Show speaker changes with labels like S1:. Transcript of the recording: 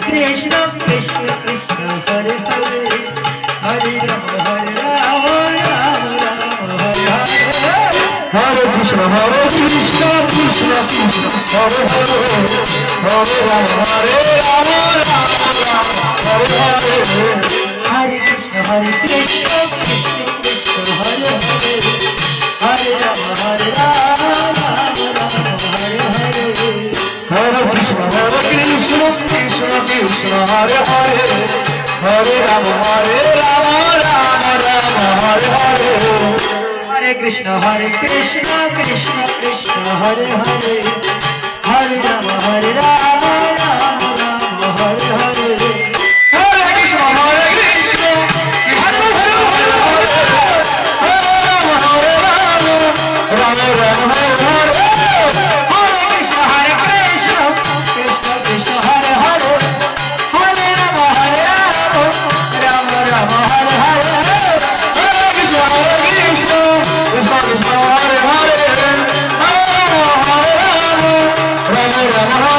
S1: Krishna Krishna Krishna Hare Hare Hare Ram Ram Ram Hare Hare
S2: Hare Krishna Krishna Krishna Hare Hare Hare Ram Ram Ram Hare Hare
S1: Hare Krishna Krishna Krishna Hare Hare Hare Ram Ram Ram Hare Hare
S2: Hare Krishna Krishna Krishna Hare Hare Hare Ram Ram Ram Hare Hare
S1: Hare Krishna Krishna Krishna Hare Hare Hare Ram Ram Ram Hare Hare
S2: Hare Krishna Krishna Krishna Hare Hare Hare Ram Ram Ram Hare Hare
S1: Hare Krishna Krishna Krishna Hare Hare Hare Ram Ram Ram Hare Hare
S2: Hare Krishna Krishna Krishna Hare Hare Hare Ram Ram Ram